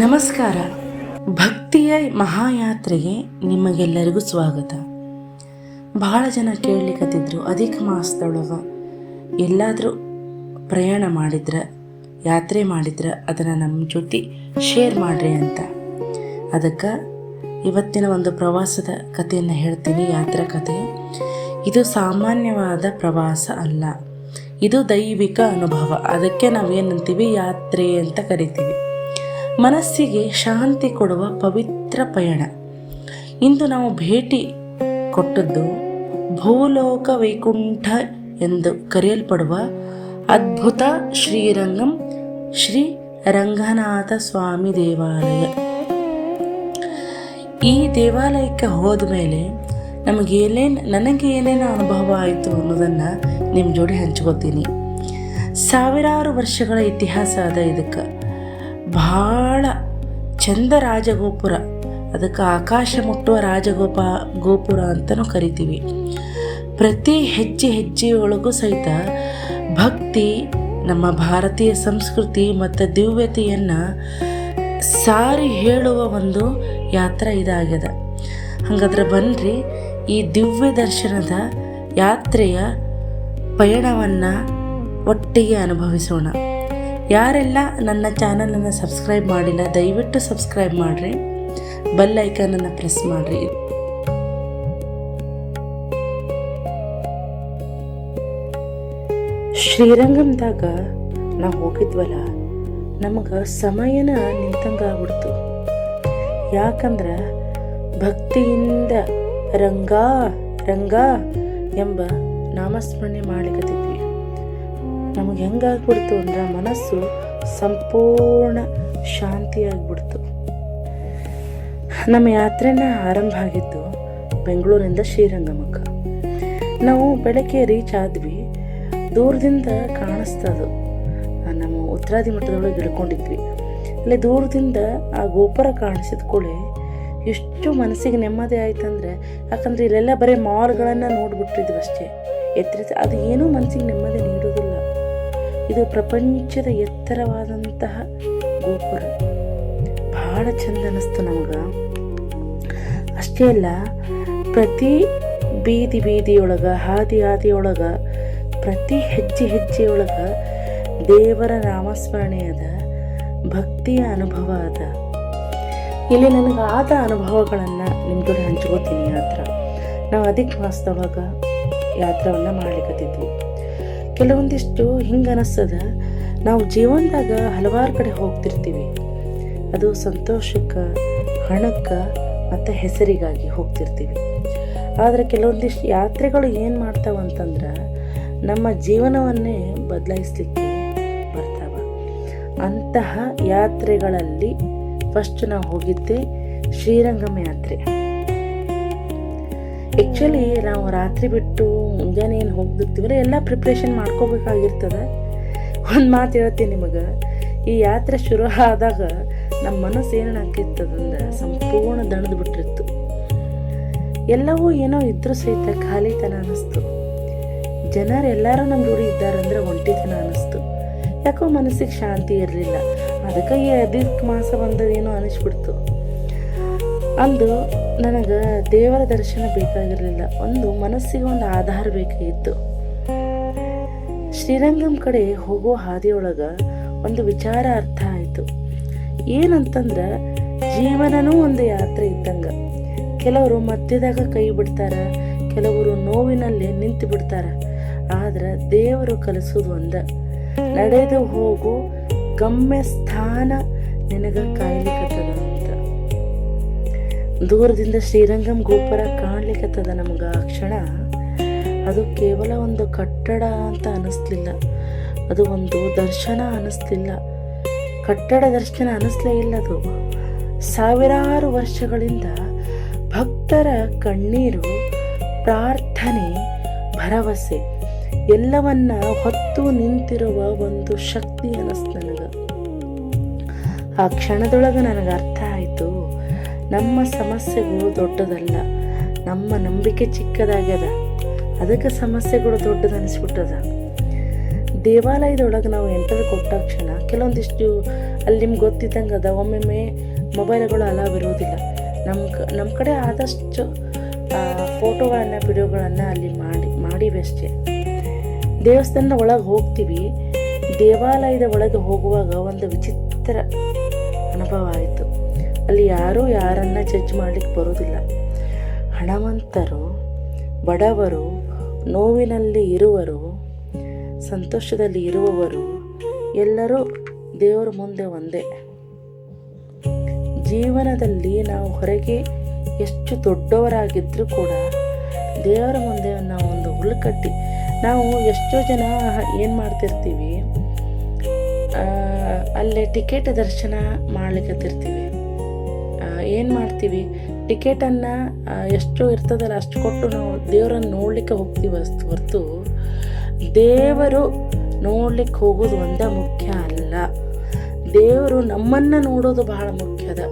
ನಮಸ್ಕಾರ. ಭಕ್ತಿಯ ಮಹಾಯಾತ್ರೆಗೆ ನಿಮಗೆಲ್ಲರಿಗೂ ಸ್ವಾಗತ. ಭಾಳ ಜನ ಕೇಳಲಿಕ್ಕತ್ತಿದ್ರು, ಅಧಿಕ ಮಾಸದೊಳಗೆ ಎಲ್ಲಾದರೂ ಪ್ರಯಾಣ ಮಾಡಿದ್ರೆ, ಯಾತ್ರೆ ಮಾಡಿದ್ರೆ ಅದನ್ನು ನಮ್ಮ ಜೊತೆ ಶೇರ್ ಮಾಡಿರಿ ಅಂತ. ಅದಕ್ಕೆ ಇವತ್ತಿನ ಒಂದು ಪ್ರವಾಸದ ಕಥೆಯನ್ನು ಹೇಳ್ತೀನಿ, ಯಾತ್ರಾ ಕಥೆ. ಇದು ಸಾಮಾನ್ಯವಾದ ಪ್ರವಾಸ ಅಲ್ಲ, ಇದು ದೈವಿಕ ಅನುಭವ. ಅದಕ್ಕೆ ನಾವೇನಂತೀವಿ, ಯಾತ್ರೆ ಅಂತ ಕರಿತೀವಿ. ಮನಸ್ಸಿಗೆ ಶಾಂತಿ ಕೊಡುವ ಪವಿತ್ರ ಪಯಣ. ಇಂದು ನಾವು ಭೇಟಿ ಕೊಟ್ಟದ್ದು ಭೂಲೋಕ ವೈಕುಂಠ ಎಂದು ಕರೆಯಲ್ಪಡುವ ಅದ್ಭುತ ಶ್ರೀರಂಗಂ ಶ್ರೀ ರಂಗನಾಥ ಸ್ವಾಮಿ ದೇವಾಲಯ. ಈ ದೇವಾಲಯಕ್ಕೆ ಹೋದ ಮೇಲೆ ನನಗೆ ಏನೇನು ಅನುಭವ ಆಯಿತು ಅನ್ನೋದನ್ನು ನಿಮ್ಮ ಜೋಡಿ ಹಂಚ್ಕೋತೀನಿ. ಸಾವಿರಾರು ವರ್ಷಗಳ ಇತಿಹಾಸ ಅದ ಇದಕ್ಕೆ. ಭಾಳ ಚಂದ ರಾಜಗೋಪುರ, ಅದಕ್ಕೆ ಆಕಾಶ ಮುಟ್ಟುವ ಗೋಪುರ ಅಂತಲೂ ಕರಿತೀವಿ. ಪ್ರತಿ ಹೆಜ್ಜೆಯೊಳಗೂ ಸಹಿತ ಭಕ್ತಿ, ನಮ್ಮ ಭಾರತೀಯ ಸಂಸ್ಕೃತಿ ಮತ್ತು ದಿವ್ಯತೆಯನ್ನು ಸಾರಿ ಹೇಳುವ ಒಂದು ಯಾತ್ರೆ ಇದಾಗಿದೆ. ಹಾಗಾದ್ರೆ ಬನ್ನಿರಿ, ಈ ದಿವ್ಯ ದರ್ಶನದ ಯಾತ್ರೆಯ ಪಯಣವನ್ನು ಒಟ್ಟಿಗೆ ಅನುಭವಿಸೋಣ. ಯಾರೆಲ್ಲ ನನ್ನ ಚಾನಲನ್ನು ಸಬ್ಸ್ಕ್ರೈಬ್ ಮಾಡಿಲ್ಲ, ದಯವಿಟ್ಟು ಸಬ್ಸ್ಕ್ರೈಬ್ ಮಾಡಿರಿ, ಬೆಲ್ ಐಕಾನನ್ನು ಪ್ರೆಸ್ ಮಾಡಿರಿ. ಶ್ರೀರಂಗಂದಾಗ ನಾವು ಹೋಗಿದ್ವಲ್ಲ, ನಮಗೆ ಸಮಯನ ನಿಂತಂಗೆ ಆಗ್ಬಿಡ್ತು. ಯಾಕಂದ್ರೆ ಭಕ್ತಿಯಿಂದ ರಂಗ ರಂಗ ಎಂಬ ನಾಮಸ್ಮರಣೆ ಮಾಡ್ಲಿಕ್ಕತ್ತಿದ್ವಿ. ನಮಗೆ ಹೆಂಗಾಗ್ಬಿಡ್ತು ಅಂದ್ರೆ ಮನಸ್ಸು ಸಂಪೂರ್ಣ ಶಾಂತಿಯಾಗ್ಬಿಡ್ತು. ನಮ್ಮ ಯಾತ್ರೆನ ಆರಂಭ ಆಗಿದ್ದು ಬೆಂಗಳೂರಿಂದ ಶ್ರೀರಂಗಮಕ್ಕೆ. ನಾವು ಬೆಳಗ್ಗೆ ರೀಚ್ ಆದ್ವಿ. ದೂರದಿಂದ ಕಾಣಿಸ್ತದು, ನಮ್ಮ ಉತ್ತರಾದಿ ಮಠದೊಳಗೆ ಇಳ್ಕೊಂಡಿದ್ವಿ. ಅಲ್ಲಿ ದೂರದಿಂದ ಆ ಗೋಪುರ ಕಾಣಿಸಿದ ಕೂಡಲೇ ಎಷ್ಟು ಮನಸ್ಸಿಗೆ ನೆಮ್ಮದಿ ಆಯ್ತಂದ್ರೆ, ಯಾಕಂದ್ರೆ ಇಲ್ಲೆಲ್ಲ ಬರೀ ಮಾಲ್ಗಳನ್ನು ನೋಡ್ಬಿಟ್ಟಿದ್ವಿ ಅಷ್ಟೇ. ಅದು ಏನೂ ಮನಸ್ಸಿಗೆ ನೆಮ್ಮದಿ ನೀಡೋದಿಲ್ಲ. ಇದು ಪ್ರಪಂಚದ ಎತ್ತರವಾದಂತಹ ಗೋಪುರ. ಭಾಳ ಚಂದ ಅನ್ನಿಸ್ತು ನಮಗೆ. ಅಷ್ಟೇ ಅಲ್ಲ, ಪ್ರತಿ ಬೀದಿಯೊಳಗೆ, ಹಾದಿಯೊಳಗೆ, ಪ್ರತಿ ಹೆಜ್ಜೆಯೊಳಗೆ ದೇವರ ನಾಮಸ್ಮರಣೆ ಅದ, ಭಕ್ತಿಯ ಅನುಭವ ಅದ. ಇಲ್ಲಿ ನನಗಾದ ಅನುಭವಗಳನ್ನು ನಿಮ್ಮ ಜೊತೆ ಹಂಚ್ಕೋತೀನಿ. ನಾವು ಅಧಿಕ ಮಾಸದೊಳಗೆ ಯಾತ್ರೆಯನ್ನು ಮಾಡ್ಲಿಕ್ಕತ್ತಿದ್ವಿ. ಕೆಲವೊಂದಿಷ್ಟು ಹಿಂಗೆ ಅನ್ನಿಸ್ತದ, ನಾವು ಜೀವನದಾಗ ಹಲವಾರು ಕಡೆ ಹೋಗ್ತಿರ್ತೀವಿ. ಅದು ಸಂತೋಷಕ್ಕೆ, ಹಣಕ್ಕೆ ಮತ್ತು ಹೆಸರಿಗಾಗಿ ಹೋಗ್ತಿರ್ತೀವಿ. ಆದರೆ ಕೆಲವೊಂದಿಷ್ಟು ಯಾತ್ರೆಗಳು ಏನು ಮಾಡ್ತಾವಂತಂದ್ರೆ ನಮ್ಮ ಜೀವನವನ್ನೇ ಬದಲಾಯಿಸ್ಲಿಕ್ಕೆ ಬರ್ತಾವ. ಅಂತಹ ಯಾತ್ರೆಗಳಲ್ಲಿ ಫಸ್ಟ್ ನಾವು ಹೋಗಿದ್ದೆ ಶ್ರೀರಂಗಂ ಯಾತ್ರೆ. ಆ್ಯಕ್ಚುಲಿ ನಾವು ರಾತ್ರಿ ಬಿಟ್ಟು ಮುಂಜಾನೆ ಏನು ಹೋಗ್ತಿರ್ತೀವಲ್ಲ, ಎಲ್ಲ ಪ್ರಿಪ್ರೇಷನ್ ಮಾಡ್ಕೋಬೇಕಾಗಿರ್ತದೆ. ಒಂದು ಮಾತು ಹೇಳ್ತೀನಿ ನಿಮಗೆ, ಈ ಯಾತ್ರೆ ಶುರು ಆದಾಗ ನಮ್ಮ ಮನಸ್ಸು ಏನಾಗಿರ್ತದಂದ್ರೆ ಸಂಪೂರ್ಣ ದಣದು ಬಿಟ್ಟಿರ್ತು. ಎಲ್ಲವೂ ಏನೋ ಇದ್ರೂ ಸಹಿತ ಖಾಲಿತನ ಅನ್ನಿಸ್ತು. ಜನರೆಲ್ಲರೂ ನಮ್ಮ ಜೋಡಿ ಇದ್ದಾರಂದ್ರೆ ಒಂಟಿತನ ಅನ್ನಿಸ್ತು. ಯಾಕೋ ಮನಸ್ಸಿಗೆ ಶಾಂತಿ ಇರಲಿಲ್ಲ. ಅದಕ್ಕೆ ಈ ಅಧಿಕ ಮಾಸ ಬಂದದೇನೋ ಅನ್ನಿಸ್ಬಿಡ್ತು. ಅಂದು ನನಗೆ ದೇವರ ದರ್ಶನ ಬೇಕಾಗಿರಲಿಲ್ಲ, ಒಂದು ಮನಸ್ಸಿಗೆ ಒಂದು ಆಧಾರ ಬೇಕಾಗಿತ್ತು. ಶ್ರೀರಂಗಂ ಕಡೆ ಹೋಗೋ ಹಾದಿಯೊಳಗೆ ಒಂದು ವಿಚಾರ ಅರ್ಥ ಆಯಿತು. ಏನಂತಂದ್ರೆ, ಜೀವನನೂ ಒಂದು ಯಾತ್ರೆ ಇದ್ದಂಗೆ. ಕೆಲವರು ಮಧ್ಯದಾಗ ಕೈ ಬಿಡ್ತಾರೆ, ಕೆಲವರು ನೋವಿನಲ್ಲಿ ನಿಂತು ಬಿಡ್ತಾರೆ. ಆದ್ರೆ ದೇವರು ಕಲಿಸೋದು ಒಂದ, ನಡೆದು ಹೋಗು ಗಮ್ಯ ಸ್ಥಾನ ನಿನಗೆ ಕಾಯ್ಲಿಕ್ಕತ್ತದ ಅಂತ. ದೂರದಿಂದ ಶ್ರೀರಂಗಂ ಗೋಪುರ ಕಾಣ್ಲಿಕ್ಕತ್ತದ ನಮ್ಗೆ. ಆ ಕ್ಷಣ ಅದು ಕೇವಲ ಒಂದು ಕಟ್ಟಡ ಅಂತ ಅನ್ನಿಸ್ಲಿಲ್ಲ, ಅದು ಒಂದು ದರ್ಶನ ಅನ್ನಿಸ್ಲಿಲ್ಲ. ಕಟ್ಟಡ ದರ್ಶನ ಅನ್ನಿಸ್ಲೇ ಇಲ್ಲ. ಅದು ಸಾವಿರಾರು ವರ್ಷಗಳಿಂದ ಭಕ್ತರ ಕಣ್ಣೀರು, ಪ್ರಾರ್ಥನೆ, ಭರವಸೆ ಎಲ್ಲವನ್ನ ಹೊತ್ತು ನಿಂತಿರುವ ಒಂದು ಶಕ್ತಿ ಅನ್ನಿಸ್ತು ನನಗೆ. ಆ ಕ್ಷಣದೊಳಗೆ ನನಗೆ ಅರ್ಥ ಆಯಿತು, ನಮ್ಮ ಸಮಸ್ಯೆಗಳು ದೊಡ್ಡದಲ್ಲ, ನಮ್ಮ ನಂಬಿಕೆ ಚಿಕ್ಕದಾಗ್ಯದ, ಅದಕ್ಕೆ ಸಮಸ್ಯೆಗಳು ದೊಡ್ಡದನಿಸ್ಬಿಟ್ಟದ. ದೇವಾಲಯದೊಳಗೆ ನಾವು ಎಂಟರ್ ಕೊಟ್ಟ ಕ್ಷಣ ಕೆಲವೊಂದಿಷ್ಟು ಅಲ್ಲಿ ನಿಮ್ಗೆ ಗೊತ್ತಿದ್ದಂಗೆ ಅದ, ಒಮ್ಮೊಮ್ಮೆ ಮೊಬೈಲ್ಗಳು ಅಲಾವ್ ಇರೋದಿಲ್ಲ. ನಮ್ಮ ಕಡೆ ಆದಷ್ಟು ಫೋಟೋಗಳನ್ನು ವಿಡಿಯೋಗಳನ್ನು ಅಲ್ಲಿ ಮಾಡಿವೆ ಅಷ್ಟೇ. ದೇವಸ್ಥಾನದ ಒಳಗೆ ಹೋಗ್ತೀವಿ, ದೇವಾಲಯದ ಒಳಗೆ ಹೋಗುವಾಗ ಒಂದು ವಿಚಿತ್ರ ಅನುಭವ ಆಯಿತು. ಅಲ್ಲಿ ಯಾರೂ ಯಾರನ್ನು ಜಡ್ಜ್ ಮಾಡಲಿಕ್ಕೆ ಬರೋದಿಲ್ಲ. ಹಣವಂತರು, ಬಡವರು, ನೋವಿನಲ್ಲಿ ಇರುವರು, ಸಂತೋಷದಲ್ಲಿ ಇರುವವರು ಎಲ್ಲರೂ ದೇವರ ಮುಂದೆ ಒಂದೇ. ಜೀವನದಲ್ಲಿ ನಾವು ಹೊರಗೆ ಎಷ್ಟು ದೊಡ್ಡವರಾಗಿದ್ದರೂ ಕೂಡ ದೇವರ ಮುಂದೆ ನಾವು ಒಂದು ಹುಲ್ಕಟ್ಟಿ, ನಾವು ಎಷ್ಟೋ ಜನ ಏನು ಮಾಡ್ತಿರ್ತೀವಿ, ಅಲ್ಲೇ ಟಿಕೆಟ್ ದರ್ಶನ ಮಾಡ್ಲಿಕ್ಕತ್ತಿರ್ತೀವಿ. ಏನು ಮಾಡ್ತೀವಿ, ಟಿಕೆಟನ್ನು ಎಷ್ಟು ಇರ್ತದಲ್ಲ ಅಷ್ಟು ಕೊಟ್ಟು ನಾವು ದೇವರನ್ನು ನೋಡ್ಲಿಕ್ಕೆ ಹೋಗ್ತೀವಿ ಹೊರತು ದೇವರು ನೋಡ್ಲಿಕ್ಕೆ ಹೋಗೋದು ಒಂದೇ ಮುಖ್ಯ ಅಲ್ಲ. ದೇವರು ನಮ್ಮನ್ನು ನೋಡೋದು ಬಹಳ ಮುಖ್ಯದ.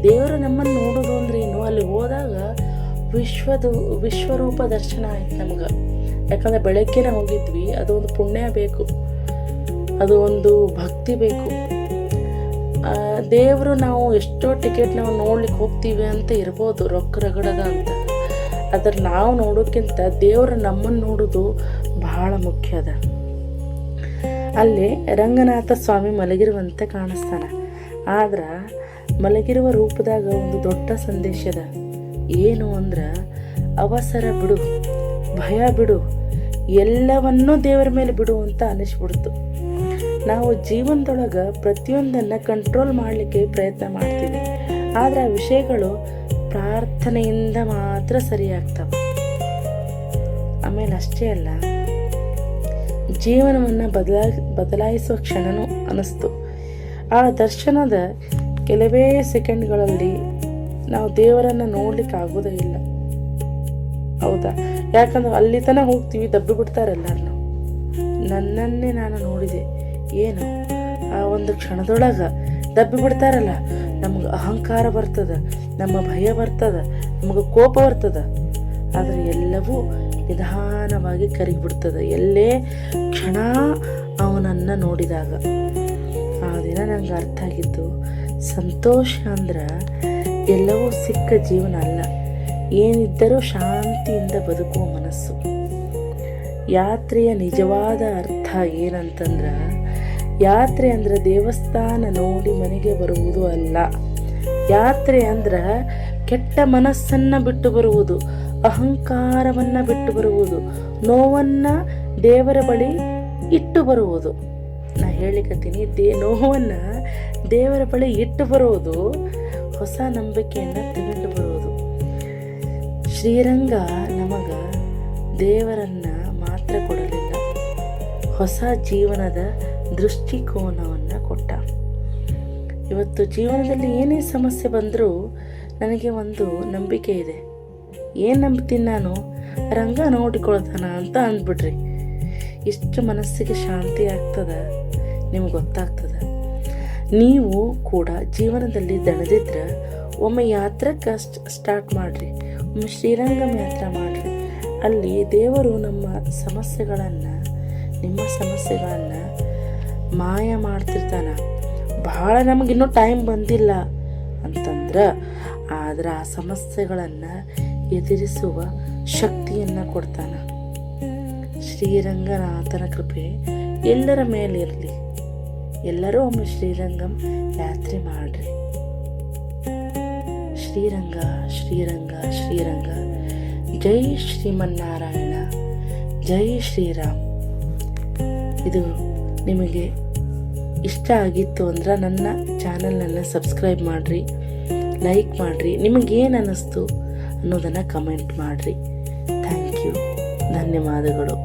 ದೇವರು ನಮ್ಮನ್ನು ನೋಡೋದು ಅಂದ್ರೆ ಏನು, ಅಲ್ಲಿ ಹೋದಾಗ ವಿಶ್ವರೂಪ ದರ್ಶನ ಆಯ್ತು ನಮ್ಗೆ. ಯಾಕಂದರೆ ಬೆಳಗ್ಗೆನೇ ಹೋಗಿದ್ವಿ, ಅದೊಂದು ಪುಣ್ಯ ಬೇಕು, ಅದು ಒಂದು ಭಕ್ತಿ ಬೇಕು. ದೇವರು ನಾವು ಎಷ್ಟೋ ಟಿಕೆಟ್ ನಾವು ನೋಡ್ಲಿಕ್ಕೆ ಹೋಗ್ತೀವಿ ಅಂತ ಇರ್ಬೋದು, ರೊಕ್ಕ ರಗಡದ ಅಂತ. ಅದ್ರ ನಾವು ನೋಡೋಕ್ಕಿಂತ ದೇವರು ನಮ್ಮನ್ನು ನೋಡೋದು ಬಹಳ ಮುಖ್ಯ ಅದ. ಅಲ್ಲಿ ರಂಗನಾಥ ಸ್ವಾಮಿ ಮಲಗಿರುವಂತೆ ಕಾಣಿಸ್ತಾನೆ. ಆದ್ರೆ ಮಲಗಿರುವ ರೂಪದಾಗ ಒಂದು ದೊಡ್ಡ ಸಂದೇಶದ. ಏನು ಅಂದ್ರೆ, ಅವಸರ ಬಿಡು, ಭಯ ಬಿಡು, ಎಲ್ಲವನ್ನೂ ದೇವರ ಮೇಲೆ ಬಿಡು ಅಂತ ಅನಿಸ್ಬಿಡ್ತು. ನಾವು ಜೀವನದೊಳಗೆ ಪ್ರತಿಯೊಂದನ್ನು ಕಂಟ್ರೋಲ್ ಮಾಡಲಿಕ್ಕೆ ಪ್ರಯತ್ನ ಮಾಡ್ತೀವಿ, ಆದರೆ ಆ ವಿಷಯಗಳು ಪ್ರಾರ್ಥನೆಯಿಂದ ಮಾತ್ರ ಸರಿಯಾಗ್ತವೆ. ಆಮೇಲೆ ಅಷ್ಟೇ ಅಲ್ಲ, ಜೀವನವನ್ನು ಬದಲಾಯಿಸುವ ಕ್ಷಣನೂ ಅನ್ನಿಸ್ತು. ಆ ದರ್ಶನದ ಕೆಲವೇ ಸೆಕೆಂಡ್ಗಳಲ್ಲಿ ನಾವು ದೇವರನ್ನು ನೋಡ್ಲಿಕ್ಕೆ ಆಗೋದೇ ಇಲ್ಲ. ಹೌದಾ? ಯಾಕಂದ್ರೆ ಅಲ್ಲಿ ತನಕ ಹೋಗ್ತೀವಿ, ದಬ್ಬಿ ಬಿಡ್ತಾರೆ ಎಲ್ಲರನ್ನು. ನನ್ನನ್ನೇ ನಾನು ನೋಡಿದೆ. ಏನು ಆ ಒಂದು ಕ್ಷಣದೊಳಗೆ ದಬ್ಬಿ ಬಿಡ್ತಾರಲ್ಲ, ನಮ್ಗೆ ಅಹಂಕಾರ ಬರ್ತದ, ನಮ್ಮ ಭಯ ಬರ್ತದ, ನಮಗೆ ಕೋಪ ಬರ್ತದ. ಆದರೆ ಎಲ್ಲವೂ ನಿಧಾನವಾಗಿ ಕರಗಿಬಿಡ್ತದೆ ಎಲ್ಲೇ ಕ್ಷಣ ಅವನನ್ನು ನೋಡಿದಾಗ. ಆ ದಿನ ನಂಗೆ ಅರ್ಥ ಆಗಿದ್ದು, ಸಂತೋಷ ಅಂದ್ರೆ ಎಲ್ಲವೂ ಸಿಕ್ಕ ಜೀವನ ಅಲ್ಲ, ಏನಿದ್ದರೂ ಶಾಂತಿಯಿಂದ ಬದುಕುವ ಮನಸ್ಸು. ಯಾತ್ರೆಯ ನಿಜವಾದ ಅರ್ಥ ಏನಂತಂದ್ರೆ, ಯಾತ್ರೆ ಅಂದ್ರೆ ದೇವಸ್ಥಾನ ನೋಡಿ ಮನೆಗೆ ಬರುವುದು ಅಲ್ಲ. ಯಾತ್ರೆ ಅಂದ್ರೆ ಕೆಟ್ಟ ಮನಸ್ಸನ್ನು ಬಿಟ್ಟು ಬರುವುದು, ಅಹಂಕಾರವನ್ನು ಬಿಟ್ಟು ಬರುವುದು, ನೋವನ್ನು ದೇವರ ಬಳಿ ಇಟ್ಟು ಬರುವುದು. ನಾ ಹೇಳಿಕತ್ತೀನಿ, ನೋವನ್ನು ದೇವರ ಬಳಿ ಇಟ್ಟು ಬರುವುದು, ಹೊಸ ನಂಬಿಕೆಯನ್ನು ತೆಗೆದು ಬರುವುದು. ಶ್ರೀರಂಗ ನಮಗ ದೇವರನ್ನು ಮಾತ್ರ ಕೊಡಲಿಲ್ಲ, ಹೊಸ ಜೀವನದ ದೃಷ್ಟಿಕೋನವನ್ನು ಕೊಟ್ಟ. ಇವತ್ತು ಜೀವನದಲ್ಲಿ ಏನೇ ಸಮಸ್ಯೆ ಬಂದರೂ ನನಗೆ ಒಂದು ನಂಬಿಕೆ ಇದೆ. ಏನು ನಂಬ್ತೀನಿ ನಾನು, ರಂಗ ನೋಡಿಕೊಳ್ತಾನ ಅಂತ ಅಂದ್ಬಿಡ್ರಿ, ಇಷ್ಟು ಮನಸ್ಸಿಗೆ ಶಾಂತಿ ಆಗ್ತದ, ನಿಮ್ಗೆ ಗೊತ್ತಾಗ್ತದ. ನೀವು ಕೂಡ ಜೀವನದಲ್ಲಿ ದಣದಿದ್ರೆ ಒಮ್ಮೆ ಯಾತ್ರಕ್ಕೆ ಸ್ಟಾರ್ಟ್ ಮಾಡಿರಿ, ಒಮ್ಮೆ ಶ್ರೀರಂಗಂ ಯಾತ್ರೆ ಮಾಡಿರಿ. ಅಲ್ಲಿ ದೇವರು ನಮ್ಮ ಸಮಸ್ಯೆಗಳನ್ನು, ನಿಮ್ಮ ಸಮಸ್ಯೆಗಳನ್ನು ಮಾಯ ಮಾಡ್ತಿರ್ತಾನೆ. ಬಹಳ ನಮಗಿನ್ನೂ ಟೈಮ್ ಬಂದಿಲ್ಲ ಅಂತಂದ್ರೆ, ಆದ್ರೆ ಆ ಸಮಸ್ಯೆಗಳನ್ನು ಎದುರಿಸುವ ಶಕ್ತಿಯನ್ನು ಕೊಡ್ತಾನೆ. ಶ್ರೀರಂಗನಾಥನ ಕೃಪೆ ಎಲ್ಲರ ಮೇಲಿರಲಿ. ಎಲ್ಲರೂ ಒಮ್ಮೆ ಶ್ರೀರಂಗಂ ಯಾತ್ರೆ ಮಾಡ್ರಿ. ಶ್ರೀರಂಗ ಶ್ರೀರಂಗ ಶ್ರೀರಂಗ, ಜೈ ಶ್ರೀಮನ್ನಾರಾಯಣ, ಜೈ ಶ್ರೀರಾಮ್. ಇದು ನಿಮಗೆ ಇಷ್ಟ ಆಗಿತ್ತು ಅಂದ್ರೆ ನನ್ನ ಚಾನಲ್ನನ್ನು ಸಬ್ಸ್ಕ್ರೈಬ್ ಮಾಡಿರಿ, ಲೈಕ್ ಮಾಡಿರಿ, ನಿಮಗೇನು ಅನ್ನಿಸ್ತು ಅನ್ನೋದನ್ನು ಕಮೆಂಟ್ ಮಾಡಿರಿ. ಥ್ಯಾಂಕ್ ಯು, ಧನ್ಯವಾದಗಳು.